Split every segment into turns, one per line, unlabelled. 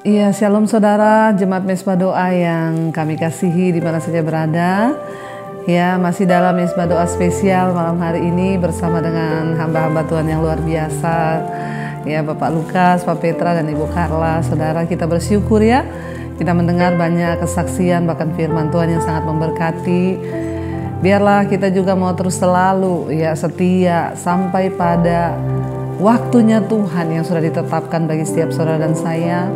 Iya, shalom saudara, jemaat Mezbah Doa yang kami kasihi di mana saja berada. Ya, masih dalam Mezbah Doa spesial malam hari ini bersama dengan hamba-hamba Tuhan yang luar biasa. Ya, Bapak Lukas, Pak Petra, dan Ibu Carla. Saudara, kita bersyukur ya, kita mendengar banyak kesaksian bahkan firman Tuhan yang sangat memberkati. Biarlah kita juga mau terus selalu ya setia sampai pada waktunya Tuhan yang sudah ditetapkan bagi setiap saudara dan saya.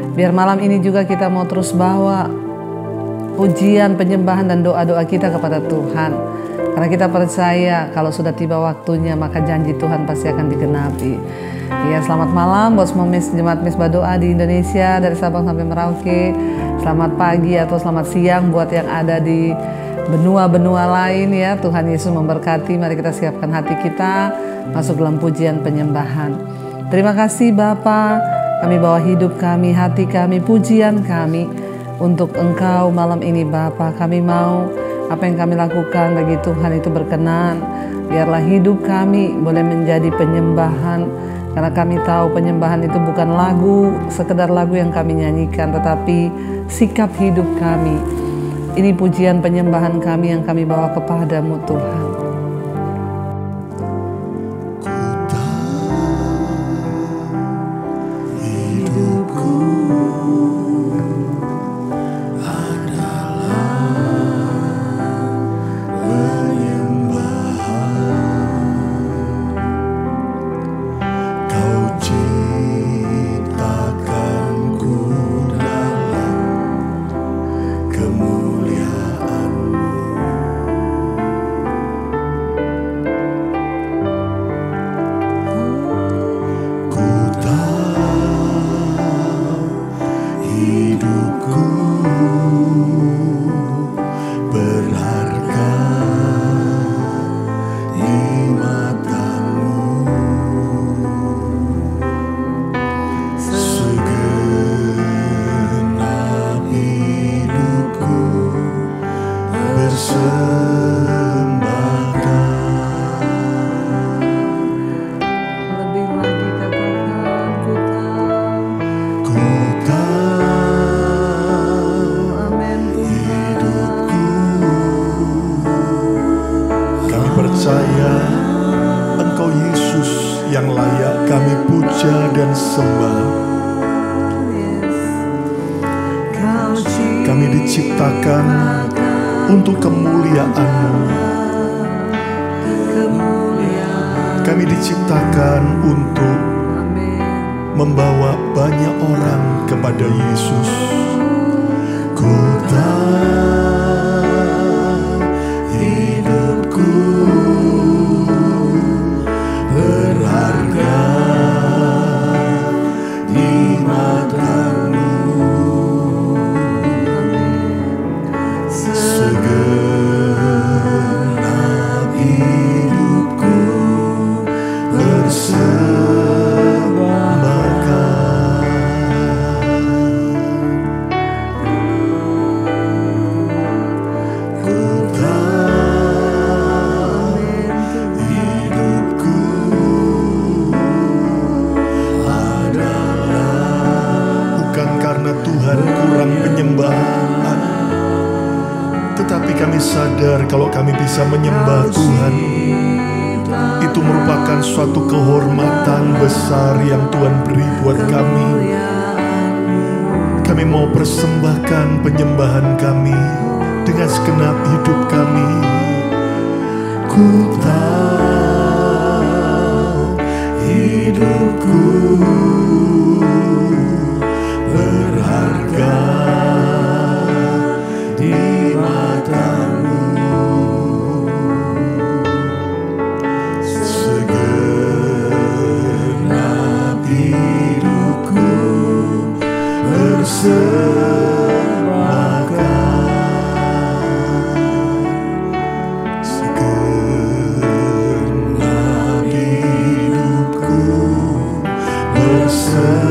Biar malam ini juga kita mau terus bawa pujian, penyembahan dan doa-doa kita kepada Tuhan. Karena kita percaya kalau sudah tiba waktunya maka janji Tuhan pasti akan digenapi. Ya, selamat malam buat semua jemaat Mezbah Doa di Indonesia dari Sabang sampai Merauke. Selamat pagi atau selamat siang buat yang ada di benua-benua lain ya. Tuhan Yesus memberkati. Mari kita siapkan hati kita masuk dalam pujian penyembahan. Terima kasih Bapa. Kami bawa hidup kami, hati kami, pujian kami untuk Engkau malam ini Bapa. Kami mau apa yang kami lakukan bagi Tuhan itu berkenan. Biarlah hidup kami boleh menjadi penyembahan. Karena kami tahu penyembahan itu bukan lagu, sekedar lagu yang kami nyanyikan, tetapi sikap hidup kami. Ini pujian penyembahan kami yang kami bawa kepadamu Tuhan.
Untuk kemuliaan-Mu. Kami diciptakan untuk membawa banyak orang kepada Yesus. Ku tahu hidupku berharga di mata-Mu. Segenap hidupku bersembahkan. Ku tahu hidupku adalah bukan karena Tuhan kurang penyembahan, tetapi kami sadar kalau kami bisa menyembah Tuhan, itu merupakan suatu kehormatan besar yang Tuhan beri buat kami. Kami mau persembahkan penyembahan kami dengan segenap hidup kami. Ku tahu hidupku berharga di mata-Mu. Segenap hidupku bersembahkan. Segenap hidupku bersembahkan.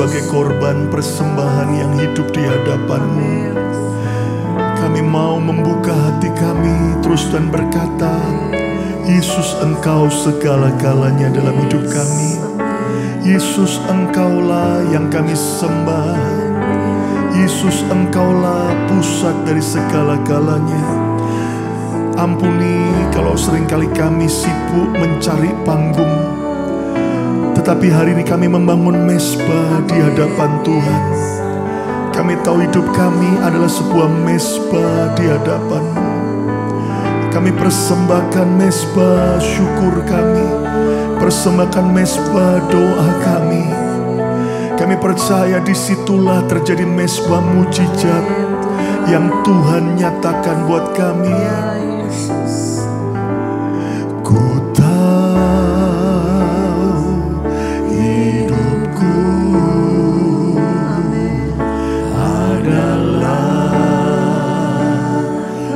sebagai korban persembahan yang hidup di hadapan-Mu. Kami mau membuka hati kami terus dan berkata, Yesus, Engkau segala-galanya dalam hidup kami. Yesus, Engkaulah yang kami sembah. Yesus, Engkaulah pusat dari segala-galanya. Ampuni kalau seringkali kami sibuk mencari panggung, tetapi hari ini kami membangun mezbah di hadapan Tuhan. Kami tahu hidup kami adalah sebuah mezbah di hadapan-Mu. Kami persembahkan mezbah syukur kami, persembahkan mezbah doa kami. Kami percaya disitulah terjadi mezbah mujizat yang Tuhan nyatakan buat kami. Ku tahu hidupku adalah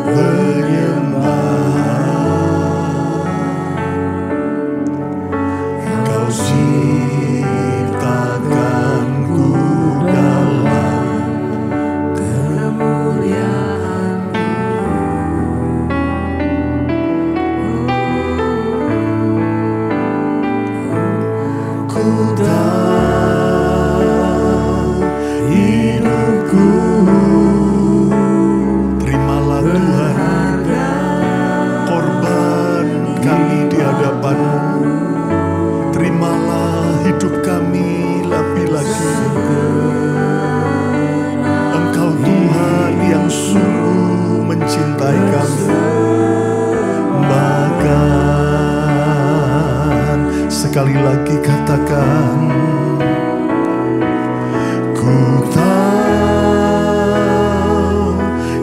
penyembah. Kau ciptakanku dalam kemuliaan-Mu. Ku tahu hidupku, terimalah Tuhan korban kami di hadapan-Mu. Terimalah hidup kami lebih lagi. Engkau Tuhan yang sungguh mencintai kami. Bahkan sekali lagi katakan, ku tahu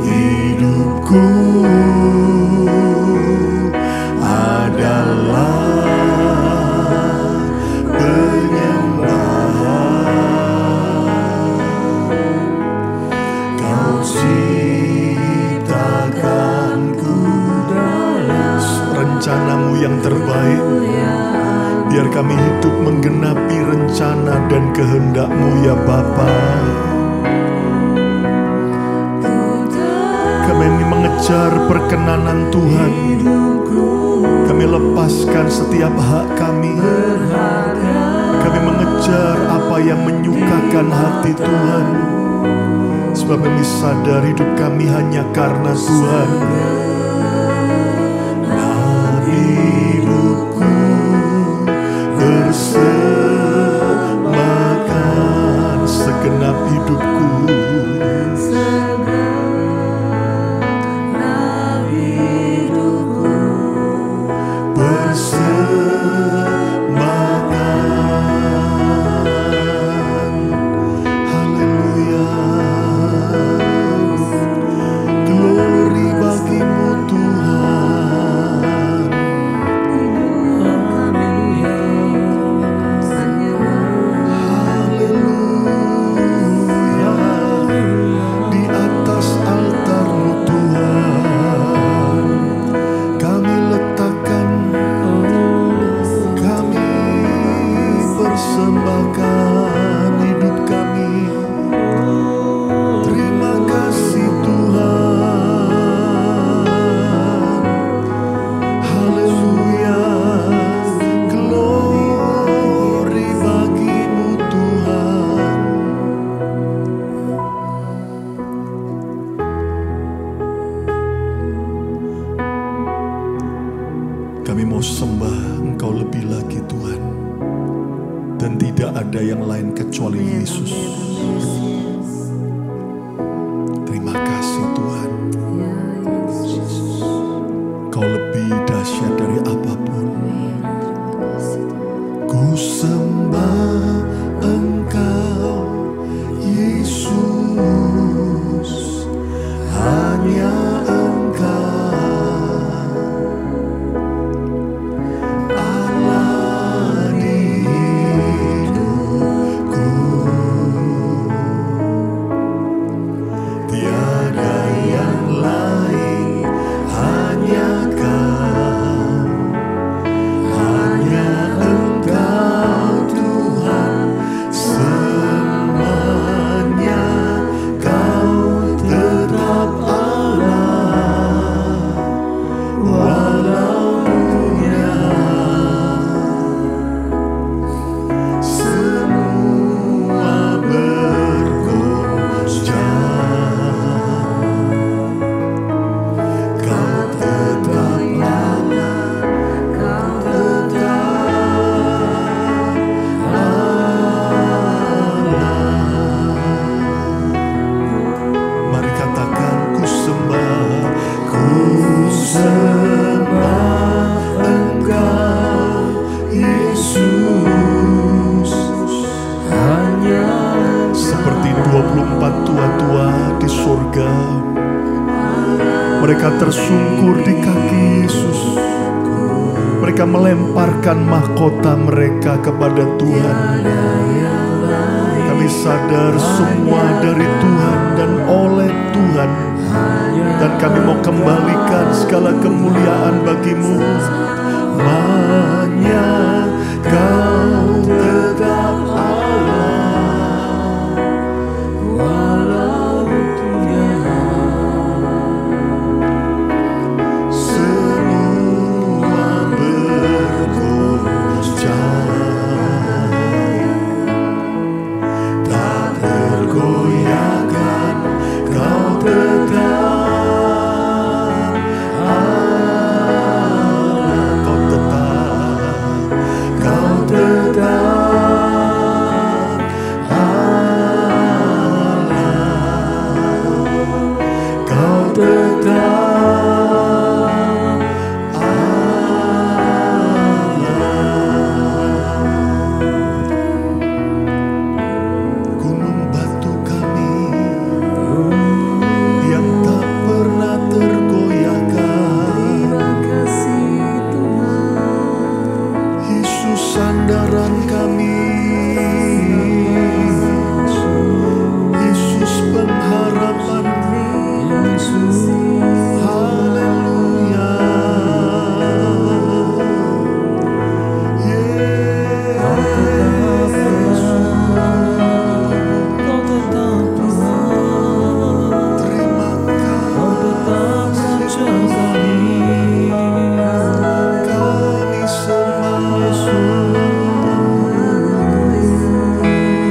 hidupku adalah Kau ciptakanku dalam rencana-Mu yang terbaik. Biar kami hidup menggenapi rencana dan kehendak-Mu ya Bapa. Kami mengejar perkenanan Tuhan. Kami lepaskan setiap hak kami. Kami mengejar apa yang menyukakan hati Tuhan. Sebab kami sadar hidup kami hanya karena Tuhan. Dan hidupku bersemakan segenap hidupku. Kami mau sembah Engkau lebih lagi Tuhan. Dan tidak ada yang lain kecuali Yesus. Terima kasih Tuhan. Kau lebih dahsyat dari apapun. Ku sembah Engkau Yesus. Hanya sembah Engkau Yesus. Hanya seperti 24 tua-tua di surga, mereka tersungkur di kaki Yesus. Mereka melemparkan mahkota mereka kepada Tuhan. Kami sadar semua dari Tuhan dan oleh Tuhan, dan kami mau kembalikan segala kemuliaan bagi-Mu. Hanya Kau tetap Allah, walau dunia semua bergoncang, tak tergoyahkan Kau tetap Allah, Kau tetap Allah, Kau tetap Allah. Gunung batu kami yang tak pernah tergoyahkan, Yesus sandaran kami, Yesus pengharapan, haleluya. Terima kasih kami sembah Yesus.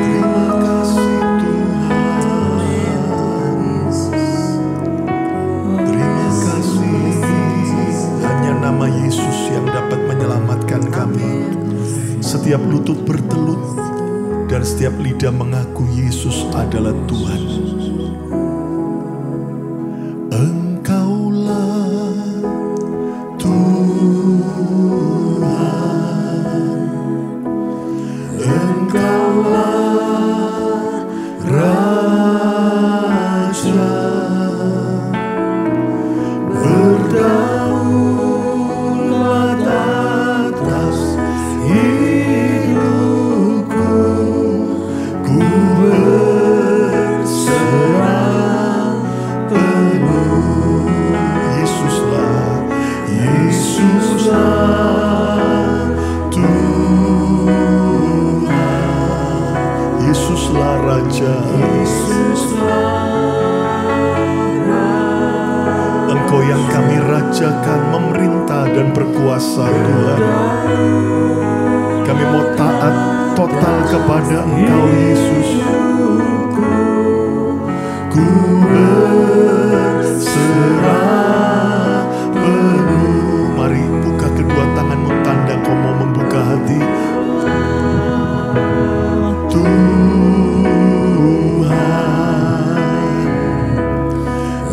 Terima kasih Tuhan. Terima kasih. Hanya nama Yesus yang dapat menyelamatkan kami. Setiap lutut bertelut dan setiap lidah mengaku Yesus adalah Tuhan. Engkaulah Tuhan, Engkaulah Raja, berdaulat atas hidupku. Ku berserah penuh. Yesuslah, Yesuslah Tuhan, Yesuslah Raja, Engkau yang kami rajakan, memerintah dan berkuasa Tuhan. Kami mau taat total kepada Engkau Yesus. Ku berserah penuh. Mari buka kedua tanganmu, tanda kau mau membuka hati. Tuhan,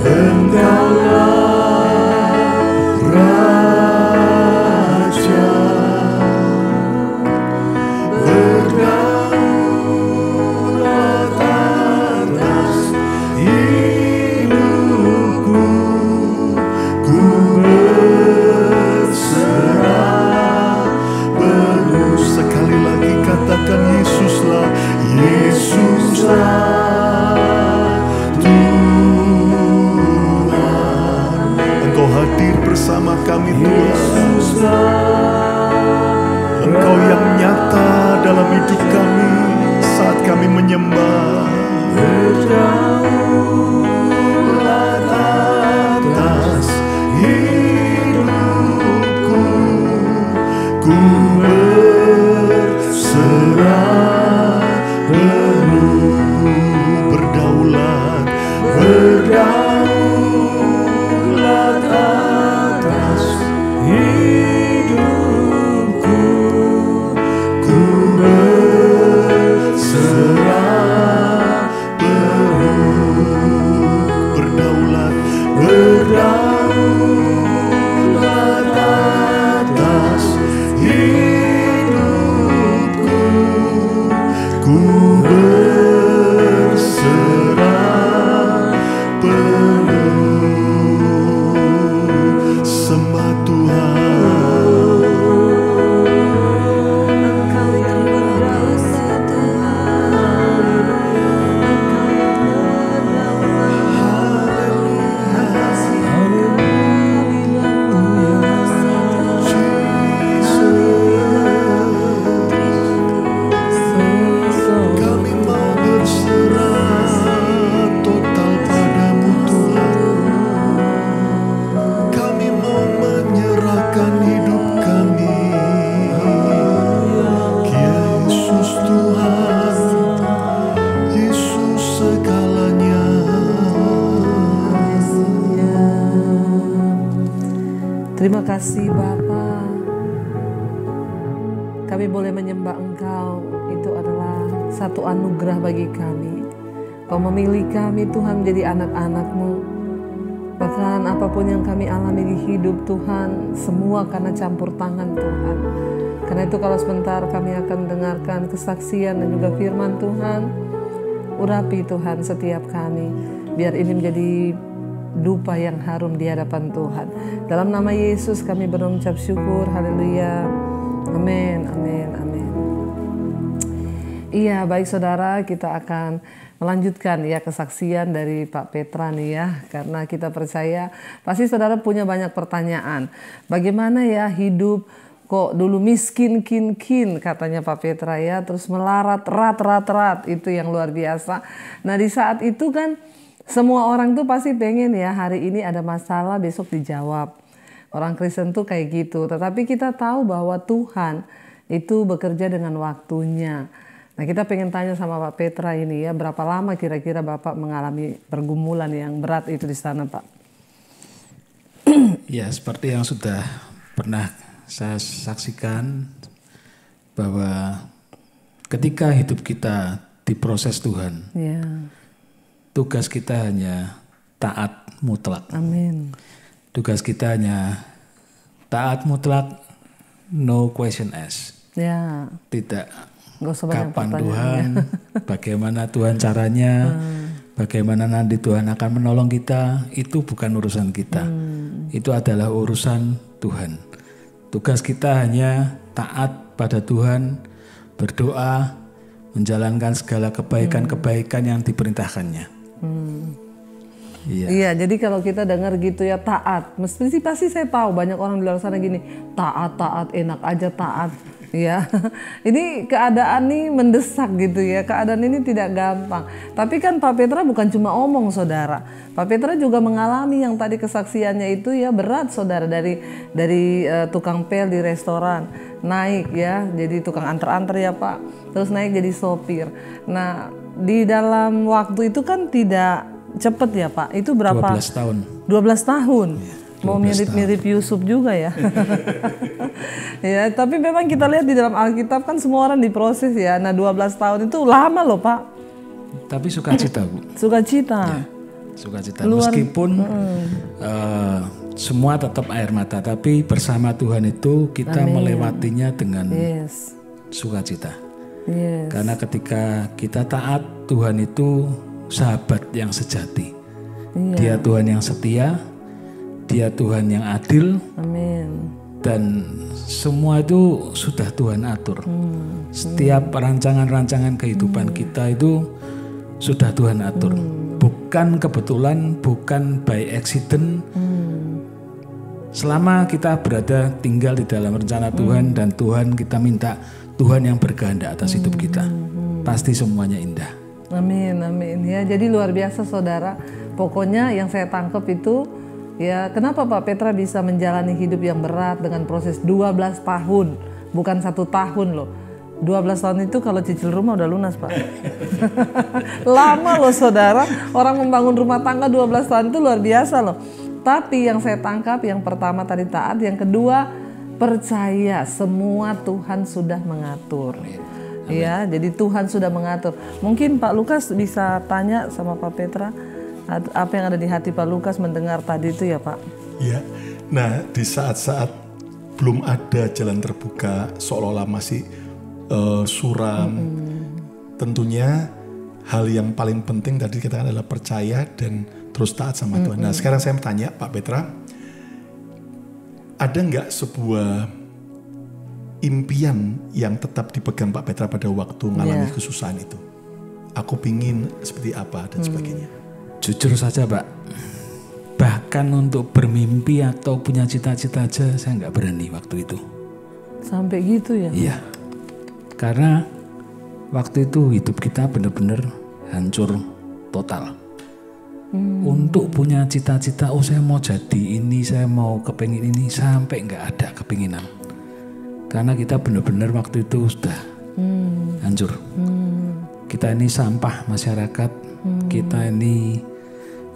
Engkaulah Raja, berdaulat atas hidupku. Ku berserah penuh. Sekali lagi katakan Yesuslah, Yesuslah Tuhan. Engkau hadir bersama kami Tuhan. Engkau yang nyata dalam hidup kami saat kami menyembah. Berdaulat atas hidupku. Ku berserah penuh. Berdaulat, berdaulat atas hidupku. Ku berserah penuh.
Terima kasih Bapa, kami boleh menyembah Engkau, itu adalah satu anugerah bagi kami. Kau memilih kami Tuhan menjadi anak-anak-Mu. Bahkan apapun yang kami alami di hidup Tuhan, semua karena campur tangan Tuhan. Karena itu kalau sebentar kami akan mendengarkan kesaksian dan juga firman Tuhan, urapi Tuhan setiap kami, biar ini menjadi dupa yang harum di hadapan Tuhan. Dalam nama Yesus kami berucap syukur, haleluya, amin, amin, amin. Iya, baik saudara, kita akan melanjutkan ya kesaksian dari Pak Petra nih ya, karena kita percaya pasti saudara punya banyak pertanyaan. Bagaimana ya hidup kok dulu miskin kin katanya Pak Petra ya, terus melarat rat itu yang luar biasa. Nah di saat itu kan semua orang tuh pasti pengen ya hari ini ada masalah besok dijawab. Orang Kristen tuh kayak gitu, tetapi kita tahu bahwa Tuhan itu bekerja dengan waktunya. Nah kita pengen tanya sama Pak Petra ini ya, berapa lama kira-kira Bapak mengalami pergumulan yang berat itu di sana Pak?
Ya seperti yang sudah pernah saya saksikan, bahwa ketika hidup kita diproses Tuhan,
ya.
Tugas kita hanya taat mutlak.
Amin.
Tugas kita hanya taat mutlak, no question asked.
Ya.
Tidak
pertanyaan
kapan Tuhan, bagaimana Tuhan caranya, bagaimana nanti Tuhan akan menolong kita, itu bukan urusan kita. Itu adalah urusan Tuhan. Tugas kita hanya taat pada Tuhan, berdoa, menjalankan segala kebaikan-kebaikan yang diperintahkannya. Iya.
Iya, jadi kalau kita dengar gitu ya taat, pasti saya tahu banyak orang di luar sana gini, taat enak aja taat. Ya, ini keadaan nih mendesak gitu ya. Keadaan ini tidak gampang. Tapi kan Pak Petra bukan cuma omong saudara. Pak Petra juga mengalami yang tadi kesaksiannya itu ya berat saudara, dari tukang pel di restoran naik ya jadi tukang antar-antar ya Pak. Terus naik jadi sopir. Nah di dalam waktu itu kan tidak cepet ya Pak. Itu berapa?
12 tahun.
12 tahun. Ya. Mau mirip-mirip
tahun.
Yusuf juga ya. Ya, tapi memang kita lihat di dalam Alkitab kan semua orang diproses ya. Nah 12 tahun itu lama loh Pak.
Tapi sukacita Bu.
Sukacita.
Ya, sukacita. Meskipun semua tetap air mata, tapi bersama Tuhan itu kita melewatinya dengan sukacita.
Yes.
Karena ketika kita taat, Tuhan itu sahabat yang sejati.
Iya.
Dia Tuhan yang setia. Dia Tuhan yang adil.
Amin.
Dan semua itu sudah Tuhan atur. Setiap rancangan-rancangan kehidupan kita itu sudah Tuhan atur. Bukan kebetulan, bukan by accident. Selama kita berada tinggal di dalam rencana Tuhan dan Tuhan kita minta Tuhan yang berkehendak atas hidup kita. Pasti semuanya indah.
Amin, amin. Ya, jadi luar biasa saudara. Pokoknya yang saya tangkap itu ya, kenapa Pak Petra bisa menjalani hidup yang berat dengan proses 12 tahun, bukan 1 tahun loh. 12 tahun itu kalau cicil rumah udah lunas Pak. Lama loh saudara, orang membangun rumah tangga 12 tahun itu luar biasa loh. Tapi yang saya tangkap, yang pertama tadi taat, yang kedua percaya semua Tuhan sudah mengatur. Ya, jadi Tuhan sudah mengatur. Mungkin Pak Lukas bisa tanya sama Pak Petra, apa yang ada di hati Pak Lukas mendengar tadi itu ya Pak?
Ya, nah di saat-saat belum ada jalan terbuka, seolah-olah masih suram, tentunya hal yang paling penting tadi kita adalah percaya dan terus taat sama Tuhan. Nah sekarang saya tanya Pak Petra, ada nggak sebuah impian yang tetap dipegang Pak Petra pada waktu mengalami kesusahan itu? Aku pingin seperti apa dan sebagainya.
Jujur saja Pak, bahkan untuk bermimpi atau punya cita-cita aja saya nggak berani waktu itu.
Sampai gitu ya?
Iya, karena waktu itu hidup kita benar-benar hancur total. Untuk punya cita-cita, oh saya mau jadi ini, saya mau kepingin ini, sampai nggak ada kepinginan. Karena kita benar-benar waktu itu sudah hancur. Kita ini sampah masyarakat, kita ini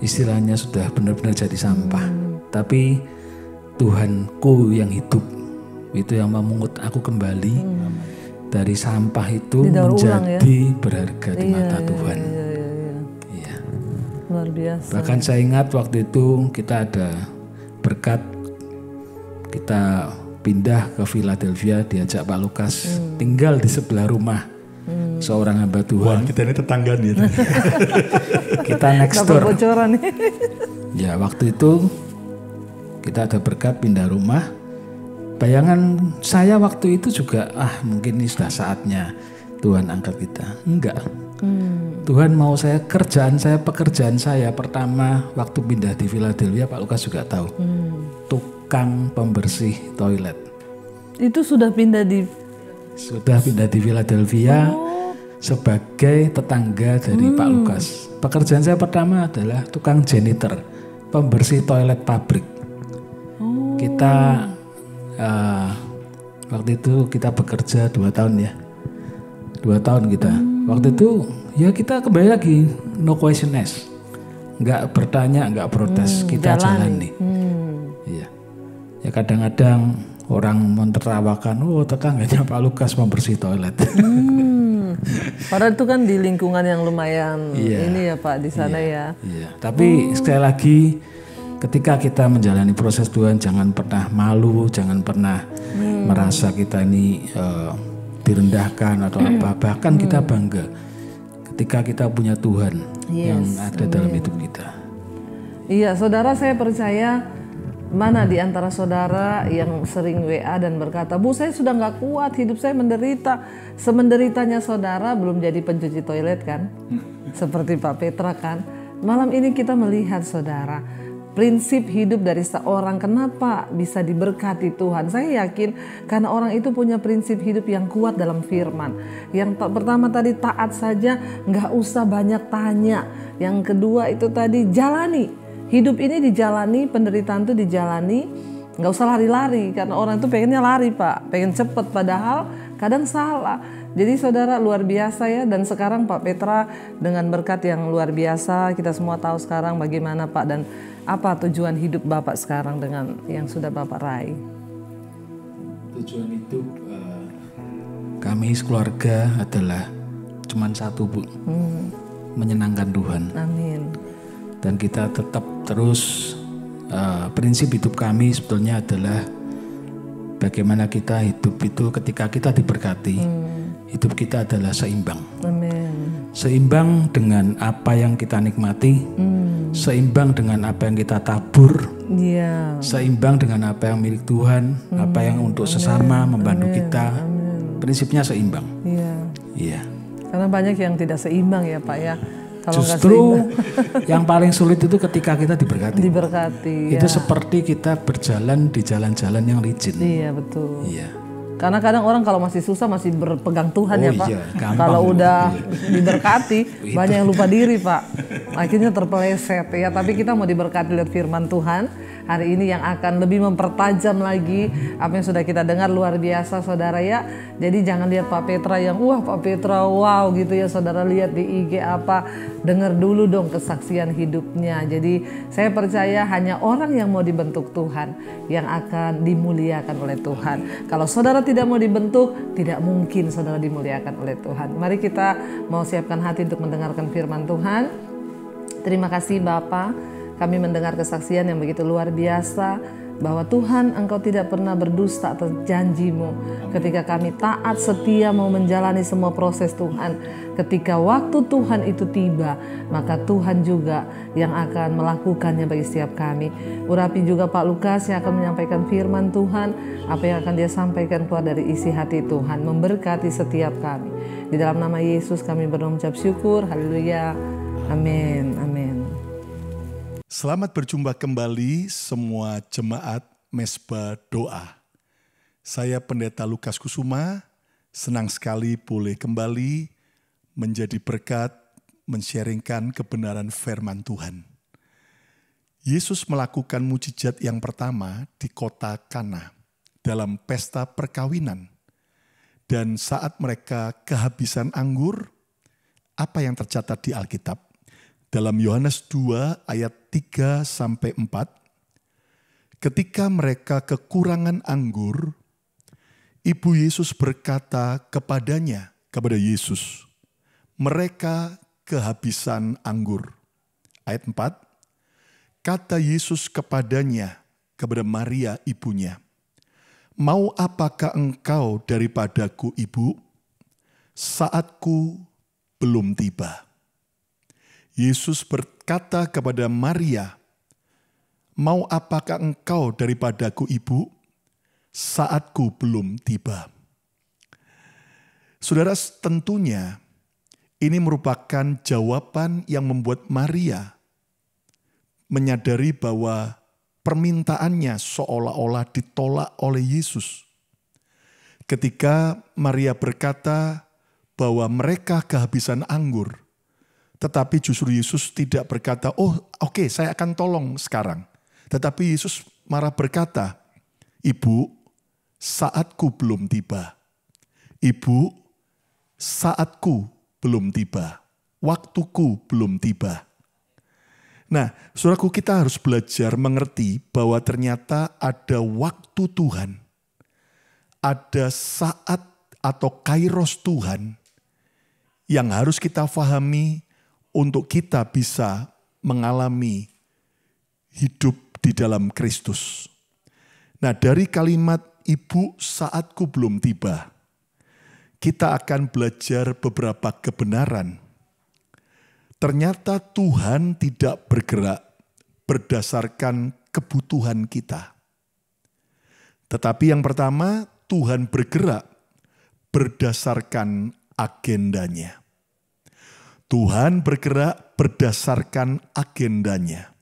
istilahnya sudah benar-benar jadi sampah. Tapi Tuhanku yang hidup, itu yang memungut aku kembali dari sampah itu menjadi berharga di mata Tuhan. Iya.
Luar biasa.
Bahkan saya ingat waktu itu kita ada berkat, kita pindah ke Philadelphia, diajak Pak Lukas tinggal di sebelah rumah seorang hamba Tuhan.
Wah, kita ini tetangga nih.
Kita next door.
Bocoran nih.
Ya, waktu itu kita ada berkat pindah rumah. Bayangan saya waktu itu juga, mungkin ini sudah saatnya Tuhan angkat kita. Enggak. Tuhan mau pekerjaan saya pertama waktu pindah di Philadelphia, Pak Lukas juga tahu. Tukang pembersih toilet.
Itu sudah pindah di
Philadelphia sebagai tetangga dari Pak Lukas. Pekerjaan saya pertama adalah tukang janitor, pembersih toilet pabrik. Kita waktu itu kita bekerja 2 tahun ya. 2 tahun kita. Waktu itu ya kita kembali lagi, no question asked. Nggak bertanya, nggak protes, kita jalani. Iya. Ya kadang-kadang orang menertawakan, tetangganya Pak Lukas membersih toilet.
Padahal itu kan di lingkungan yang lumayan ini ya Pak, di sana ya.
Iya. Tapi sekali lagi, ketika kita menjalani proses Tuhan, jangan pernah malu, jangan pernah merasa kita ini direndahkan atau apa. Bahkan kita bangga ketika kita punya Tuhan yang ada dalam hidup kita.
Iya, saudara, saya percaya mana di antara saudara yang sering WA dan berkata, Bu, saya sudah nggak kuat, hidup saya menderita. Semenderitanya saudara belum jadi pencuci toilet kan? Seperti Pak Petra kan? Malam ini kita melihat saudara, prinsip hidup dari seorang kenapa bisa diberkati Tuhan. Saya yakin karena orang itu punya prinsip hidup yang kuat dalam firman. Yang pertama tadi taat saja, nggak usah banyak tanya. Yang kedua itu tadi jalani. Hidup ini dijalani, penderitaan itu dijalani, nggak usah lari-lari. Karena orang itu pengennya lari Pak, pengen cepet, padahal kadang salah. Jadi saudara luar biasa ya, dan sekarang Pak Petra dengan berkat yang luar biasa, kita semua tahu sekarang bagaimana Pak dan apa tujuan hidup Bapak sekarang dengan yang sudah Bapak raih.
Tujuan hidup kami sekeluarga adalah cuman satu Bu, menyenangkan Tuhan.
Amin.
Dan kita tetap terus prinsip hidup kami sebetulnya adalah bagaimana kita hidup itu ketika kita diberkati. Hidup kita adalah seimbang.
Amin.
Seimbang dengan apa yang kita nikmati, seimbang dengan apa yang kita tabur, seimbang dengan apa yang milik Tuhan, apa yang untuk sesama membantu kita. Prinsipnya seimbang. Iya.
Karena banyak yang tidak seimbang ya Pak ya. Kalau
justru yang paling sulit itu ketika kita diberkati. Itu seperti kita berjalan di jalan-jalan yang licin.
Iya betul.
Iya.
Karena kadang orang kalau masih susah masih berpegang Tuhan ya Pak.
Iya,
kalau udah diberkati banyak yang lupa diri Pak. Akhirnya terpeleset ya. Tapi kita mau diberkati lihat firman Tuhan hari ini yang akan lebih mempertajam lagi apa yang sudah kita dengar. Luar biasa saudara ya. Jadi jangan lihat Pak Petra yang Pak Petra wow gitu ya saudara, lihat di IG apa. Dengar dulu dong kesaksian hidupnya. Jadi saya percaya hanya orang yang mau dibentuk Tuhan yang akan dimuliakan oleh Tuhan. Kalau saudara tidak mau dibentuk, tidak mungkin saudara dimuliakan oleh Tuhan. Mari kita mau siapkan hati untuk mendengarkan firman Tuhan. Terima kasih Bapak, kami mendengar kesaksian yang begitu luar biasa bahwa Tuhan Engkau tidak pernah berdusta atas janji-Mu. Ketika kami taat setia mau menjalani semua proses Tuhan, ketika waktu Tuhan itu tiba, maka Tuhan juga yang akan melakukannya bagi setiap kami. Urapi juga Pak Lukas yang akan menyampaikan firman Tuhan, apa yang akan dia sampaikan keluar dari isi hati Tuhan, memberkati setiap kami. Di dalam nama Yesus kami mengucap syukur, haleluya, amin, amin.
Selamat berjumpa kembali semua jemaat Mesbah Doa. Saya Pendeta Lukas Kusuma, senang sekali boleh kembali menjadi berkat, men-sharingkan kebenaran firman Tuhan. Yesus melakukan mujizat yang pertama di kota Kana dalam pesta perkawinan. Dan saat mereka kehabisan anggur, apa yang tercatat di Alkitab? Dalam Yohanes 2 ayat 3-4, ketika mereka kekurangan anggur, Ibu Yesus berkata kepada Yesus, mereka kehabisan anggur. Ayat 4, kata Yesus kepada Maria ibunya, mau apakah engkau daripadaku, Ibu? Saatku belum tiba. Yesus berkata kepada Maria, mau apakah engkau daripadaku, Ibu? Saatku belum tiba. Saudara, tentunya ini merupakan jawaban yang membuat Maria menyadari bahwa permintaannya seolah-olah ditolak oleh Yesus. Ketika Maria berkata bahwa mereka kehabisan anggur, tetapi justru Yesus tidak berkata, oh oke, saya akan tolong sekarang. Tetapi Yesus malah berkata, Ibu, saatku belum tiba. Ibu, saatku belum tiba. Waktuku belum tiba. Nah, saudaraku, kita harus belajar mengerti bahwa ternyata ada waktu Tuhan. Ada saat atau kairos Tuhan yang harus kita fahami untuk kita bisa mengalami hidup di dalam Kristus. Nah, dari kalimat Ibu, saatku belum tiba, kita akan belajar beberapa kebenaran. Ternyata Tuhan tidak bergerak berdasarkan kebutuhan kita. Tetapi yang pertama, Tuhan bergerak berdasarkan agendanya. Tuhan bergerak berdasarkan agendanya.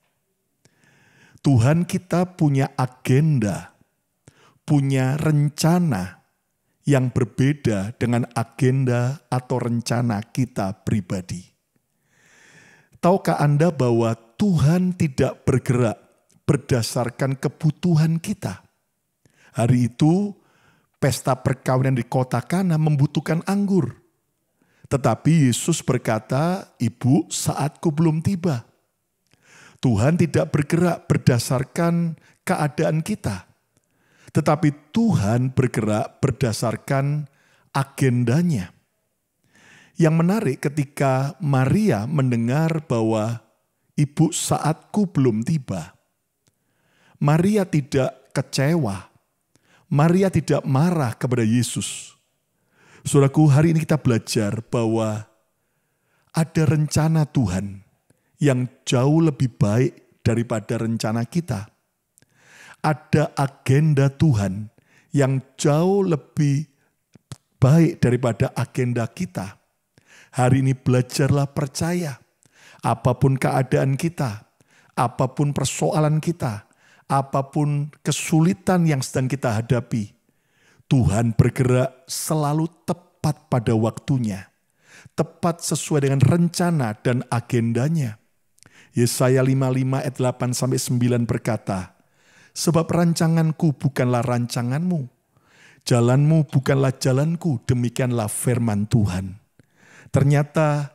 Tuhan kita punya agenda, punya rencana yang berbeda dengan agenda atau rencana kita pribadi. Tahukah Anda bahwa Tuhan tidak bergerak berdasarkan kebutuhan kita? Hari itu pesta perkawinan di kota Kana membutuhkan anggur. Tetapi Yesus berkata, Ibu, saatku belum tiba. Tuhan tidak bergerak berdasarkan keadaan kita. Tetapi Tuhan bergerak berdasarkan agendanya. Yang menarik ketika Maria mendengar bahwa Ibu, saatku belum tiba. Maria tidak kecewa. Maria tidak marah kepada Yesus. Saudaraku, hari ini kita belajar bahwa ada rencana Tuhan yang jauh lebih baik daripada rencana kita. Ada agenda Tuhan yang jauh lebih baik daripada agenda kita. Hari ini belajarlah percaya. Apapun keadaan kita, apapun persoalan kita, apapun kesulitan yang sedang kita hadapi, Tuhan bergerak selalu tepat pada waktunya. Tepat sesuai dengan rencana dan agendanya. Yesaya 55 ayat 8-9 berkata, sebab rancanganku bukanlah rancanganmu, jalanmu bukanlah jalanku, demikianlah firman Tuhan. Ternyata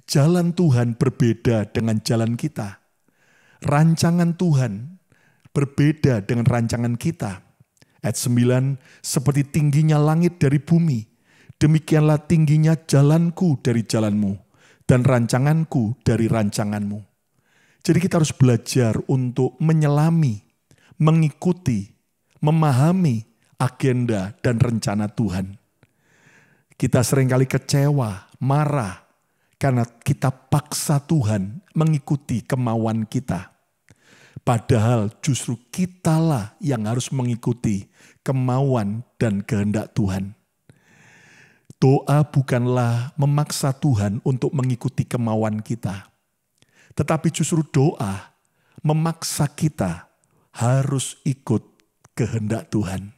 jalan Tuhan berbeda dengan jalan kita. Rancangan Tuhan berbeda dengan rancangan kita. Ayat 9, seperti tingginya langit dari bumi, demikianlah tingginya jalanku dari jalanmu, dan rancanganku dari rancanganmu. Jadi kita harus belajar untuk menyelami, mengikuti, memahami agenda dan rencana Tuhan. Kita seringkali kecewa, marah, karena kita paksa Tuhan mengikuti kemauan kita. Padahal justru kitalah yang harus mengikuti kemauan dan kehendak Tuhan. Doa bukanlah memaksa Tuhan untuk mengikuti kemauan kita. Tetapi justru doa memaksa kita harus ikut kehendak Tuhan.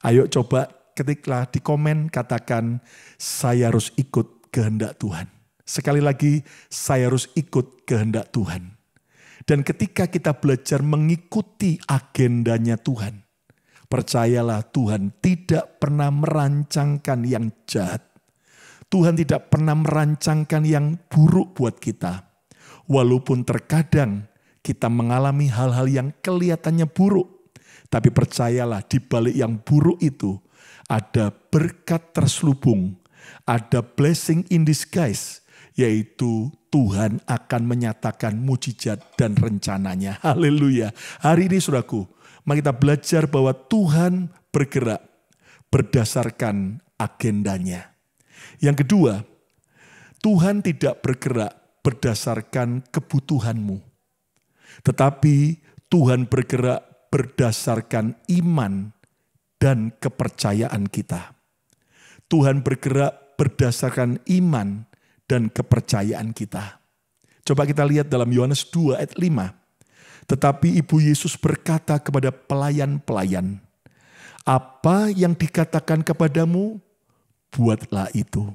Ayo coba ketiklah di komen, katakan, saya harus ikut kehendak Tuhan. Sekali lagi, saya harus ikut kehendak Tuhan. Dan ketika kita belajar mengikuti agendanya Tuhan, percayalah Tuhan tidak pernah merancangkan yang jahat. Tuhan tidak pernah merancangkan yang buruk buat kita. Walaupun terkadang kita mengalami hal-hal yang kelihatannya buruk. Tapi percayalah, di balik yang buruk itu ada berkat terselubung, ada blessing in disguise, yaitu Tuhan akan menyatakan mujizat dan rencananya. Haleluya. Hari ini saudaraku, mari kita belajar bahwa Tuhan bergerak berdasarkan agendanya. Yang kedua, Tuhan tidak bergerak berdasarkan kebutuhanmu, tetapi Tuhan bergerak berdasarkan iman dan kepercayaan kita. Tuhan bergerak berdasarkan iman dan kepercayaan kita. Coba kita lihat dalam Yohanes 2 ayat 5. Tetapi Ibu Yesus berkata kepada pelayan-pelayan, apa yang dikatakan kepadamu, buatlah itu.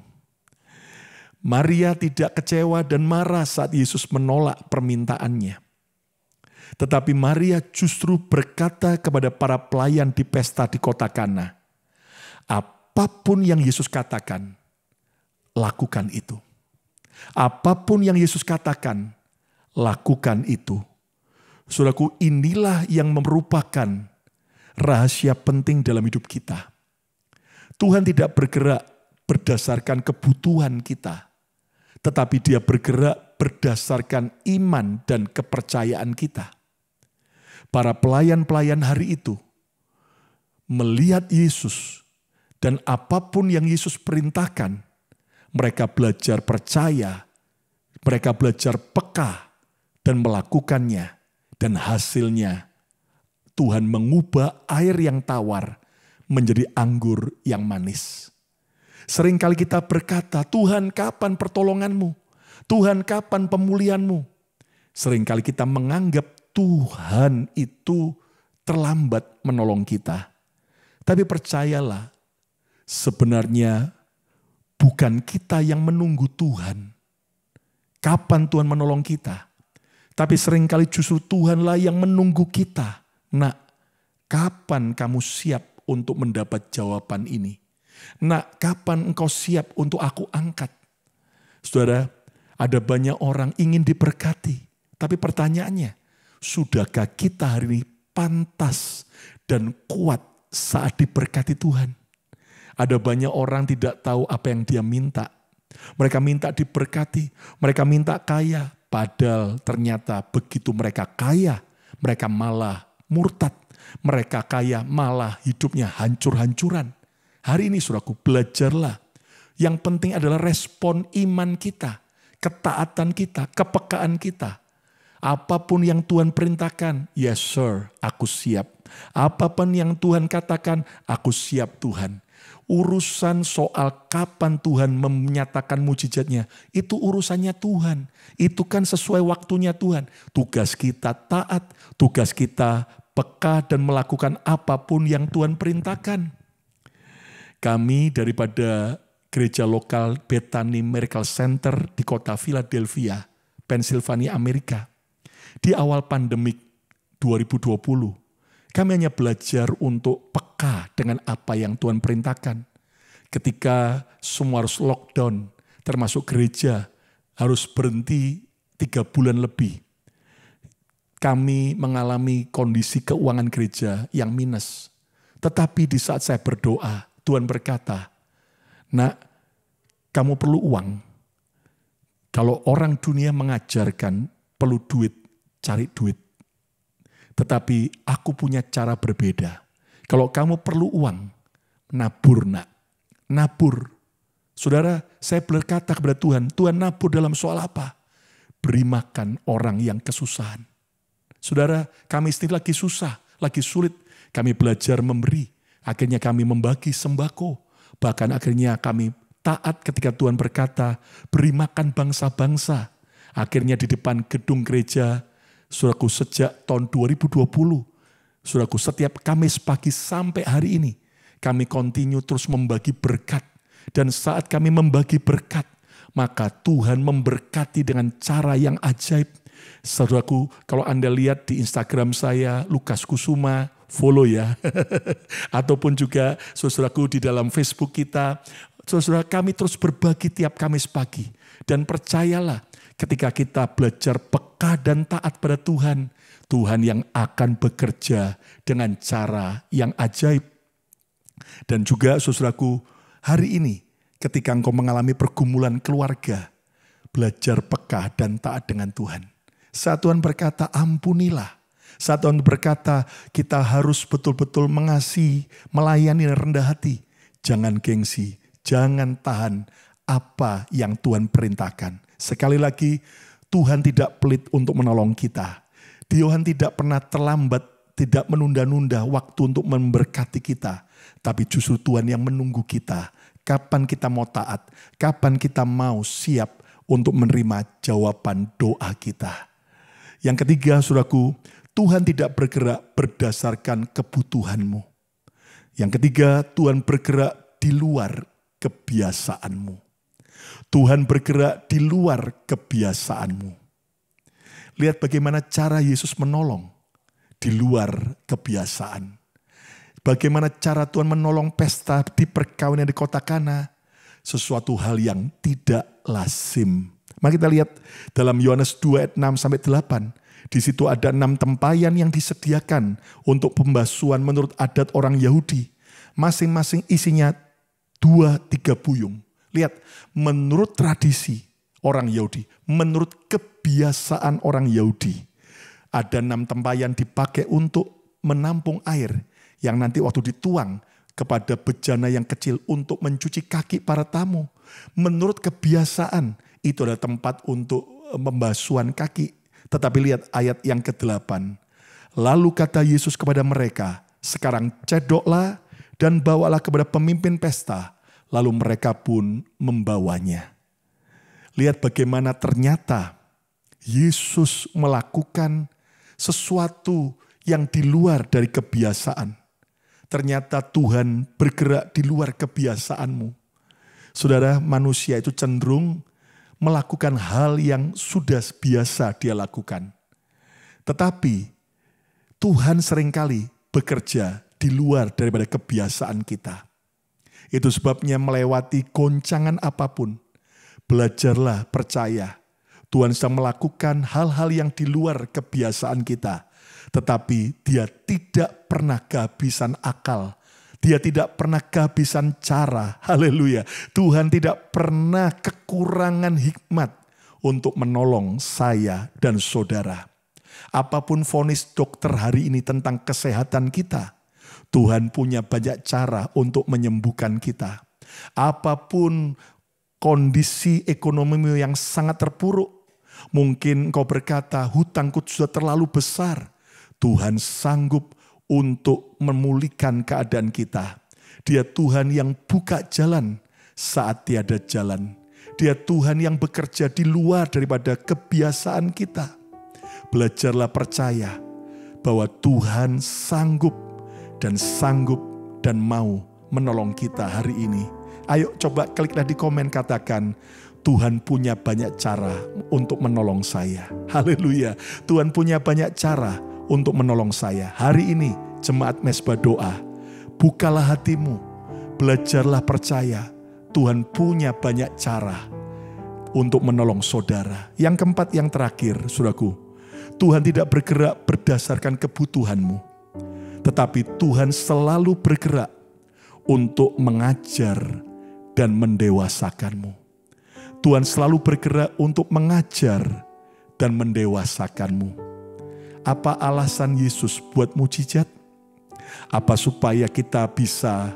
Maria tidak kecewa dan marah saat Yesus menolak permintaannya. Tetapi Maria justru berkata kepada para pelayan di pesta di kota Kana, apapun yang Yesus katakan, lakukan itu. Apapun yang Yesus katakan, lakukan itu. Saudaraku, inilah yang merupakan rahasia penting dalam hidup kita. Tuhan tidak bergerak berdasarkan kebutuhan kita, tetapi Dia bergerak berdasarkan iman dan kepercayaan kita. Para pelayan-pelayan hari itu melihat Yesus dan apapun yang Yesus perintahkan, mereka belajar percaya, mereka belajar peka dan melakukannya, dan hasilnya Tuhan mengubah air yang tawar menjadi anggur yang manis. Seringkali kita berkata, Tuhan kapan pertolonganmu? Tuhan kapan pemulihanmu? Seringkali kita menganggap Tuhan itu terlambat menolong kita. Tapi percayalah, sebenarnya bukan kita yang menunggu Tuhan. Kapan Tuhan menolong kita? Tapi seringkali justru Tuhanlah yang menunggu kita. Nak, kapan kamu siap untuk mendapat jawaban ini? Nak, kapan engkau siap untuk aku angkat? Saudara, ada banyak orang ingin diberkati. Tapi pertanyaannya, sudahkah kita hari ini pantas dan kuat saat diberkati Tuhan? Ada banyak orang tidak tahu apa yang dia minta. Mereka minta diberkati, mereka minta kaya. Padahal ternyata begitu mereka kaya, mereka malah murtad. Mereka kaya malah hidupnya hancur-hancuran. Hari ini saudaraku, belajarlah. Yang penting adalah respon iman kita, ketaatan kita, kepekaan kita. Apapun yang Tuhan perintahkan, yes sir, aku siap. Apapun yang Tuhan katakan, aku siap Tuhan. Urusan soal kapan Tuhan menyatakan mujizatnya, itu urusannya Tuhan. Itu kan sesuai waktunya Tuhan. Tugas kita taat, tugas kita peka dan melakukan apapun yang Tuhan perintahkan. Kami daripada gereja lokal Bethany Miracle Center di kota Philadelphia, Pennsylvania, Amerika. Di awal pandemik 2020, kami hanya belajar untuk peka dengan apa yang Tuhan perintahkan. Ketika semua harus lockdown, termasuk gereja harus berhenti 3 bulan lebih. Kami mengalami kondisi keuangan gereja yang minus. Tetapi di saat saya berdoa, Tuhan berkata, nak, kamu perlu uang. Kalau orang dunia mengajarkan perlu duit, cari duit. Tetapi aku punya cara berbeda. Kalau kamu perlu uang, nabur nak. Nabur. Saudara, saya berkata kepada Tuhan, Tuhan nabur dalam soal apa? Beri makan orang yang kesusahan. Saudara, kami sendiri lagi susah, lagi sulit. Kami belajar memberi. Akhirnya kami membagi sembako. Bahkan akhirnya kami taat ketika Tuhan berkata, beri makan bangsa-bangsa. Akhirnya di depan gedung gereja, saudaraku, sejak tahun 2020, saudaraku, setiap Kamis pagi sampai hari ini, kami continue terus membagi berkat. Dan saat kami membagi berkat, maka Tuhan memberkati dengan cara yang ajaib. Saudaraku, kalau Anda lihat di Instagram saya, Lukas Kusuma, follow ya. Ataupun juga saudaraku di dalam Facebook kita, saudara, kami terus berbagi tiap Kamis pagi. Dan percayalah, ketika kita belajar peka peka dan taat pada Tuhan, Tuhan yang akan bekerja dengan cara yang ajaib. Dan juga saudaraku, hari ini ketika engkau mengalami pergumulan keluarga, belajar peka dan taat dengan Tuhan. Saat Tuhan berkata ampunilah, saat Tuhan berkata kita harus betul-betul mengasihi, melayani dan rendah hati. Jangan gengsi, jangan tahan apa yang Tuhan perintahkan. Sekali lagi, Tuhan tidak pelit untuk menolong kita. Tuhan tidak pernah terlambat, tidak menunda-nunda waktu untuk memberkati kita. Tapi justru Tuhan yang menunggu kita. Kapan kita mau taat, kapan kita mau siap untuk menerima jawaban doa kita. Yang ketiga, saudaraku, Tuhan tidak bergerak berdasarkan kebutuhanmu. Yang ketiga, Tuhan bergerak di luar kebiasaanmu. Tuhan bergerak di luar kebiasaanmu. Lihat bagaimana cara Yesus menolong di luar kebiasaan. Bagaimana cara Tuhan menolong pesta di perkawinan di kota Kana. Sesuatu hal yang tidak lazim. Mari kita lihat dalam Yohanes 2 ayat 6-8. Di situ ada 6 tempayan yang disediakan untuk pembasuhan menurut adat orang Yahudi. Masing-masing isinya 2-3 buyung. Lihat, menurut tradisi orang Yahudi, menurut kebiasaan orang Yahudi, ada 6 tempayan dipakai untuk menampung air yang nanti waktu dituang kepada bejana yang kecil untuk mencuci kaki para tamu. Menurut kebiasaan, itu adalah tempat untuk pembasuhan kaki. Tetapi lihat ayat yang ke-8. Lalu kata Yesus kepada mereka, sekarang cedoklah dan bawalah kepada pemimpin pesta. Lalu mereka pun membawanya. Lihat bagaimana ternyata Yesus melakukan sesuatu yang di luar dari kebiasaan. Ternyata Tuhan bergerak di luar kebiasaanmu. Saudara, manusia itu cenderung melakukan hal yang sudah biasa dia lakukan. Tetapi Tuhan seringkali bekerja di luar daripada kebiasaan kita. Itu sebabnya melewati goncangan apapun, belajarlah percaya. Tuhan sedang melakukan hal-hal yang di luar kebiasaan kita. Tetapi dia tidak pernah kehabisan akal. Dia tidak pernah kehabisan cara. Haleluya. Tuhan tidak pernah kekurangan hikmat untuk menolong saya dan saudara. Apapun vonis dokter hari ini tentang kesehatan kita, Tuhan punya banyak cara untuk menyembuhkan kita. Apapun kondisi ekonomimu yang sangat terpuruk, mungkin kau berkata hutangku sudah terlalu besar. Tuhan sanggup untuk memulihkan keadaan kita. Dia Tuhan yang buka jalan saat tiada jalan. Dia Tuhan yang bekerja di luar daripada kebiasaan kita. Belajarlah percaya bahwa Tuhan sanggup dan mau menolong kita hari ini. Ayo coba kliklah di komen, katakan, Tuhan punya banyak cara untuk menolong saya. Haleluya. Tuhan punya banyak cara untuk menolong saya. Hari ini Jemaat Mesbah Doa, bukalah hatimu, belajarlah percaya. Tuhan punya banyak cara untuk menolong saudara. Yang keempat, yang terakhir, saudaraku, Tuhan tidak bergerak berdasarkan kebutuhanmu. Tetapi Tuhan selalu bergerak untuk mengajar dan mendewasakanmu. Tuhan selalu bergerak untuk mengajar dan mendewasakanmu. Apa alasan Yesus buat mujizat? Apa supaya kita bisa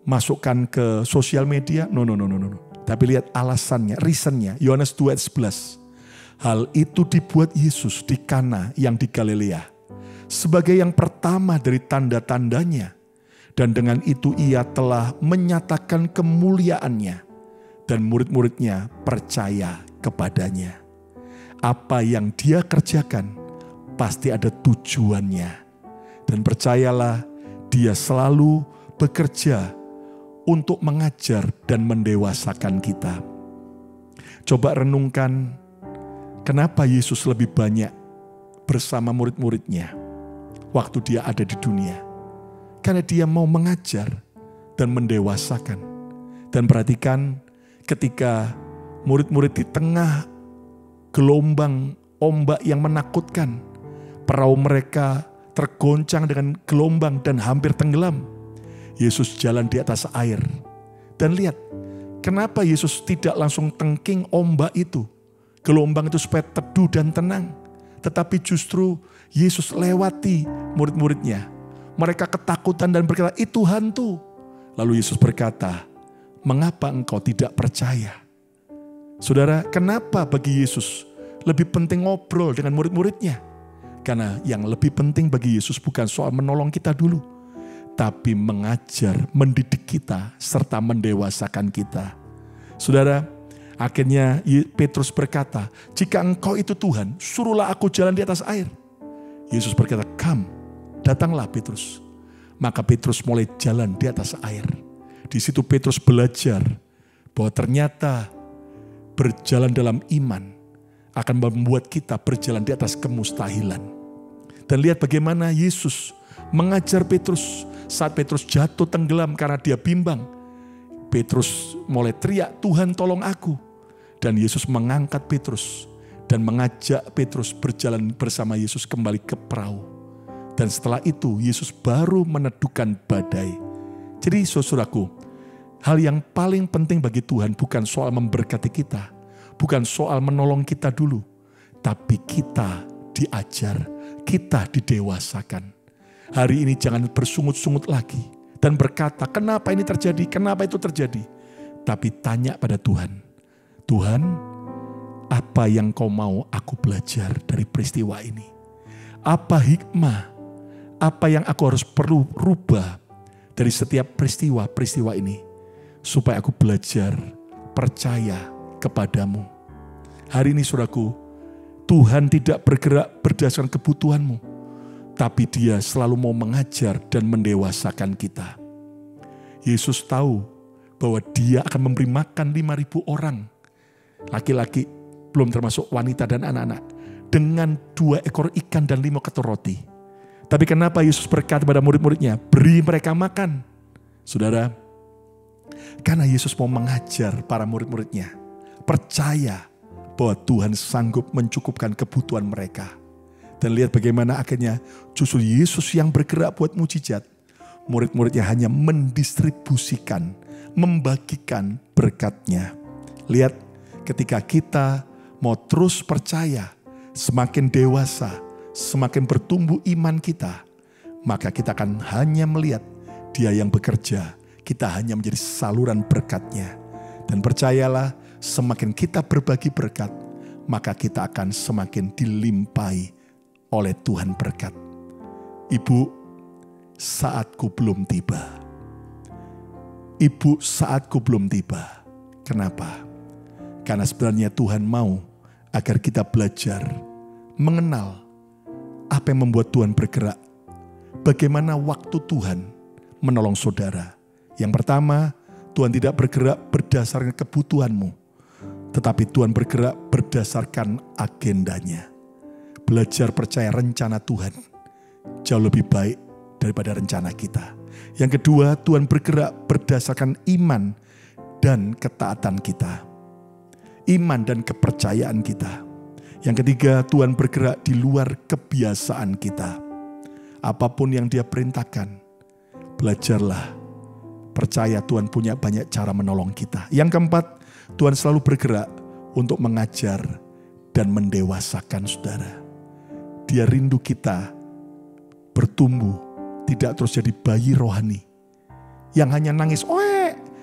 masukkan ke sosial media? No. Tapi lihat alasannya, reasonnya. Yohanes 2 ayat 11. Hal itu dibuat Yesus di Kana yang di Galilea sebagai yang pertama dari tanda-tandanya, dan dengan itu ia telah menyatakan kemuliaannya dan murid-muridnya percaya kepadanya. Apa yang dia kerjakan pasti ada tujuannya, dan percayalah dia selalu bekerja untuk mengajar dan mendewasakan kita. Coba renungkan, kenapa Yesus lebih banyak bersama murid-muridnya waktu dia ada di dunia? Karena dia mau mengajar dan mendewasakan. Dan perhatikan, ketika murid-murid di tengah gelombang ombak yang menakutkan. Perahu mereka tergoncang dengan gelombang dan hampir tenggelam. Yesus jalan di atas air. Dan lihat, kenapa Yesus tidak langsung tengking ombak itu, gelombang itu supaya teduh dan tenang. Tetapi justru Yesus lewati murid-muridnya. Mereka ketakutan dan berkata, itu hantu. Lalu Yesus berkata, mengapa engkau tidak percaya? Saudara, kenapa bagi Yesus lebih penting ngobrol dengan murid-muridnya? Karena yang lebih penting bagi Yesus bukan soal menolong kita dulu, tapi mengajar, mendidik kita, serta mendewasakan kita. Saudara, akhirnya Petrus berkata, jika engkau itu Tuhan, suruhlah aku jalan di atas air. Yesus berkata, come, datanglah Petrus. Maka Petrus mulai jalan di atas air. Di situ Petrus belajar bahwa ternyata berjalan dalam iman akan membuat kita berjalan di atas kemustahilan. Dan lihat bagaimana Yesus mengajar Petrus saat Petrus jatuh tenggelam karena dia bimbang. Petrus mulai teriak, Tuhan tolong aku. Dan Yesus mengangkat Petrus dan mengajak Petrus berjalan bersama Yesus kembali ke perahu. Dan setelah itu Yesus baru meneduhkan badai. Jadi saudaraku, hal yang paling penting bagi Tuhan bukan soal memberkati kita, bukan soal menolong kita dulu, tapi kita diajar, kita didewasakan. Hari ini jangan bersungut-sungut lagi dan berkata, kenapa ini terjadi, kenapa itu terjadi. Tapi tanya pada Tuhan, Tuhan, apa yang kau mau aku belajar dari peristiwa ini? Apa hikmah? Apa yang aku harus perlu rubah dari setiap peristiwa ini? Supaya aku belajar percaya kepadamu. Hari ini saudaraku, Tuhan tidak bergerak berdasarkan kebutuhanmu, tapi Dia selalu mau mengajar dan mendewasakan kita. Yesus tahu bahwa Dia akan memberi makan 5.000 orang, laki-laki belum termasuk wanita dan anak-anak, dengan 2 ekor ikan dan 5 ketur roti. Tapi kenapa Yesus berkata pada murid-muridnya, beri mereka makan? Saudara, karena Yesus mau mengajar para murid-muridnya, percaya bahwa Tuhan sanggup mencukupkan kebutuhan mereka. Dan lihat bagaimana akhirnya justru Yesus yang bergerak buat mujizat. Murid-muridnya hanya mendistribusikan, membagikan berkatnya. Lihat, ketika kita mau terus percaya, semakin dewasa, semakin bertumbuh iman kita, maka kita akan hanya melihat Dia yang bekerja. Kita hanya menjadi saluran berkatnya. Dan percayalah, semakin kita berbagi berkat, maka kita akan semakin dilimpahi oleh Tuhan berkat. Ibu, saatku belum tiba. Ibu, saatku belum tiba. Kenapa? Karena sebenarnya Tuhan mau agar kita belajar mengenal apa yang membuat Tuhan bergerak. Bagaimana waktu Tuhan menolong saudara. Yang pertama, Tuhan tidak bergerak berdasarkan kebutuhanmu, tetapi Tuhan bergerak berdasarkan agendanya. Belajar percaya rencana Tuhan jauh lebih baik daripada rencana kita. Yang kedua, Tuhan bergerak berdasarkan iman dan ketaatan kita. Iman dan kepercayaan kita. Yang ketiga, Tuhan bergerak di luar kebiasaan kita. Apapun yang Dia perintahkan, belajarlah. Percaya Tuhan punya banyak cara menolong kita. Yang keempat, Tuhan selalu bergerak untuk mengajar dan mendewasakan saudara. Dia rindu kita bertumbuh, tidak terus jadi bayi rohani yang hanya nangis,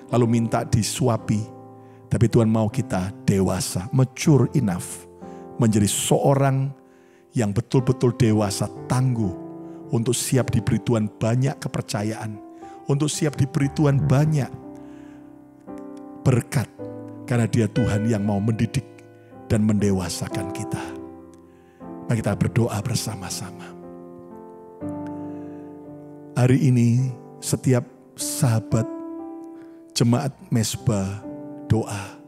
lalu minta disuapi. Tapi Tuhan mau kita dewasa, mature enough, menjadi seorang yang betul-betul dewasa, tangguh, untuk siap diberi Tuhan banyak kepercayaan, untuk siap diberi Tuhan banyak berkat, karena Dia Tuhan yang mau mendidik dan mendewasakan kita. Mari kita berdoa bersama-sama. Hari ini setiap sahabat jemaat Mesbah doa,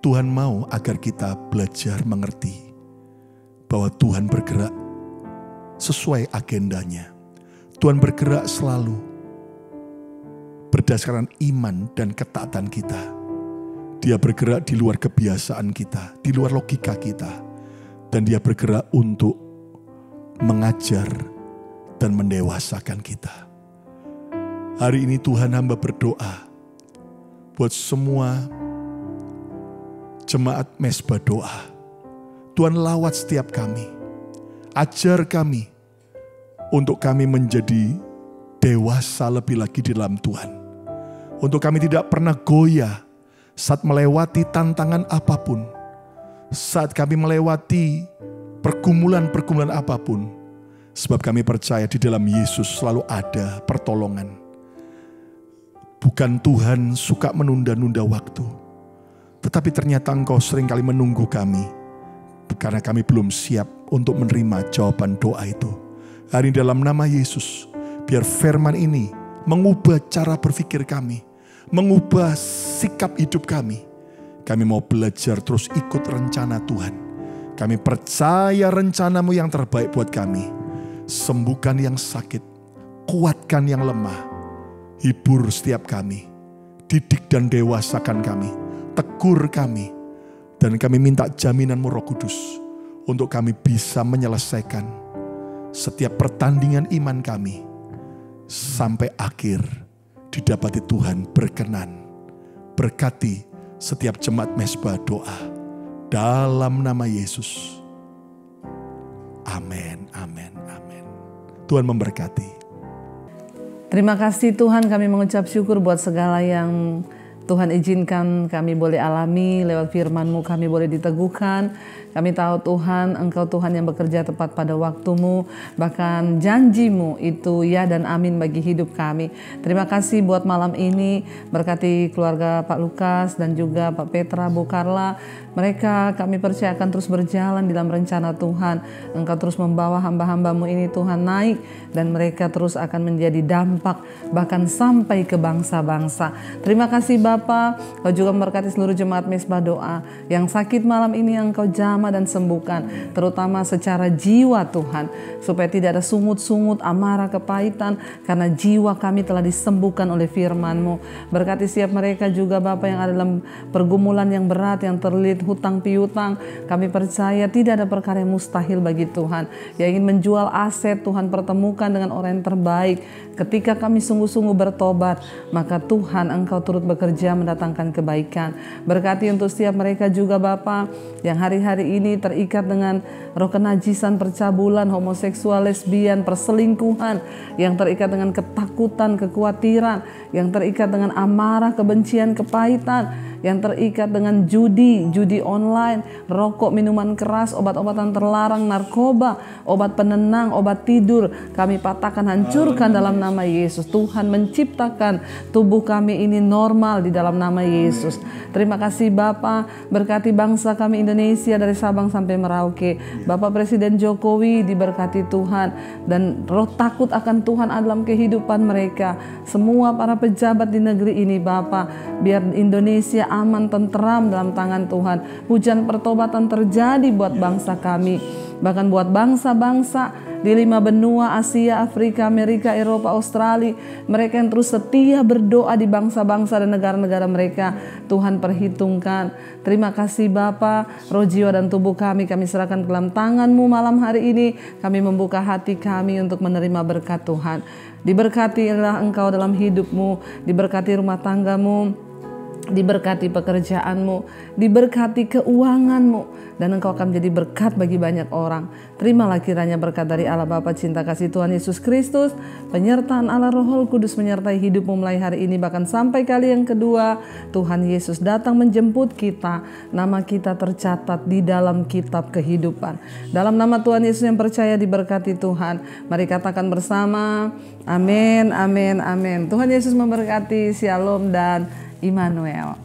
Tuhan mau agar kita belajar mengerti bahwa Tuhan bergerak sesuai agendanya. Tuhan bergerak selalu berdasarkan iman dan ketaatan kita. Dia bergerak di luar kebiasaan kita, di luar logika kita. Dan Dia bergerak untuk mengajar dan mendewasakan kita. Hari ini Tuhan, hamba berdoa buat semua jemaat Mesbah Doa. Tuhan, lawat setiap kami. Ajar kami untuk kami menjadi dewasa lebih lagi di dalam Tuhan. Untuk kami tidak pernah goyah saat melewati tantangan apapun. Saat kami melewati pergumulan-pergumulan apapun. Sebab kami percaya di dalam Yesus selalu ada pertolongan. Bukan Tuhan suka menunda-nunda waktu. Tetapi ternyata Engkau seringkali menunggu kami. Karena kami belum siap untuk menerima jawaban doa itu. Hari ini dalam nama Yesus, biar firman ini mengubah cara berpikir kami. Mengubah sikap hidup kami. Kami mau belajar terus ikut rencana Tuhan. Kami percaya rencana-Mu yang terbaik buat kami. Sembuhkan yang sakit. Kuatkan yang lemah. Hibur setiap kami, didik dan dewasakan kami, tegur kami, dan kami minta jaminan-Mu Roh Kudus untuk kami bisa menyelesaikan setiap pertandingan iman kami sampai akhir didapati Tuhan berkenan. Berkati setiap jemaat Mesbah Doa dalam nama Yesus. Amin, amin, amin. Tuhan memberkati.
Terima kasih Tuhan, kami mengucap syukur buat segala yang Tuhan izinkan kami boleh alami. Lewat firman-Mu kami boleh diteguhkan. Kami tahu Tuhan, Engkau Tuhan yang bekerja tepat pada waktu-Mu. Bahkan janji-Mu itu ya dan amin bagi hidup kami. Terima kasih buat malam ini. Berkati keluarga Pak Lukas dan juga Pak Petra, Bu Karla. Mereka kami percaya akan terus berjalan dalam rencana Tuhan. Engkau terus membawa hamba-hamba-Mu ini Tuhan naik. Dan mereka terus akan menjadi dampak bahkan sampai ke bangsa-bangsa. Terima kasih Bapa. Kau juga memberkati seluruh jemaat Mesbah Doa. Yang sakit malam ini Engkau jamah dan sembuhkan, terutama secara jiwa Tuhan, supaya tidak ada sungut-sungut, amarah, kepahitan, karena jiwa kami telah disembuhkan oleh firman-Mu. Berkati setiap mereka juga Bapa yang ada dalam pergumulan yang berat, yang terlilit hutang piutang. Kami percaya tidak ada perkara yang mustahil bagi Tuhan. Yang ingin menjual aset, Tuhan pertemukan dengan orang yang terbaik. Ketika kami sungguh-sungguh bertobat, maka Tuhan Engkau turut bekerja mendatangkan kebaikan. Berkati untuk setiap mereka juga Bapa yang hari-hari ini terikat dengan roh kenajisan, percabulan, homoseksual, lesbian, perselingkuhan, yang terikat dengan ketakutan, kekhawatiran, yang terikat dengan amarah, kebencian, kepahitan, yang terikat dengan judi online, rokok, minuman keras, obat-obatan terlarang, narkoba, obat penenang, obat tidur. Kami patahkan, hancurkan dalam nama Yesus. Tuhan menciptakan tubuh kami ini normal di dalam nama Yesus. Terima kasih Bapa, berkati bangsa kami Indonesia dari Sabang sampai Merauke. Bapak Presiden Jokowi diberkati Tuhan, dan roh takut akan Tuhan ada dalam kehidupan mereka. Semua para pejabat di negeri ini Bapa, biar Indonesia aman, tenteram dalam tangan Tuhan. Hujan pertobatan terjadi buat bangsa kami, bahkan buat bangsa-bangsa di 5 benua, Asia, Afrika, Amerika, Eropa, Australia. Mereka yang terus setia berdoa di bangsa-bangsa dan negara-negara mereka, Tuhan perhitungkan. Terima kasih Bapa, roh, jiwa dan tubuh kami serahkan ke dalam tangan-Mu malam hari ini. Kami membuka hati kami untuk menerima berkat Tuhan. Diberkatilah Engkau dalam hidup-Mu, diberkati rumah tangga-Mu, diberkati pekerjaan-Mu, diberkati keuangan-Mu, dan Engkau akan menjadi berkat bagi banyak orang. Terimalah kiranya berkat dari Allah Bapa, cinta kasih Tuhan Yesus Kristus, penyertaan Allah Roh Kudus menyertai hidupmu mulai hari ini bahkan sampai kali yang kedua Tuhan Yesus datang menjemput kita. Nama kita tercatat di dalam kitab kehidupan. Dalam nama Tuhan Yesus yang percaya diberkati Tuhan. Mari katakan bersama, amin, amin, amin. Tuhan Yesus memberkati. Shalom dan Immanuel.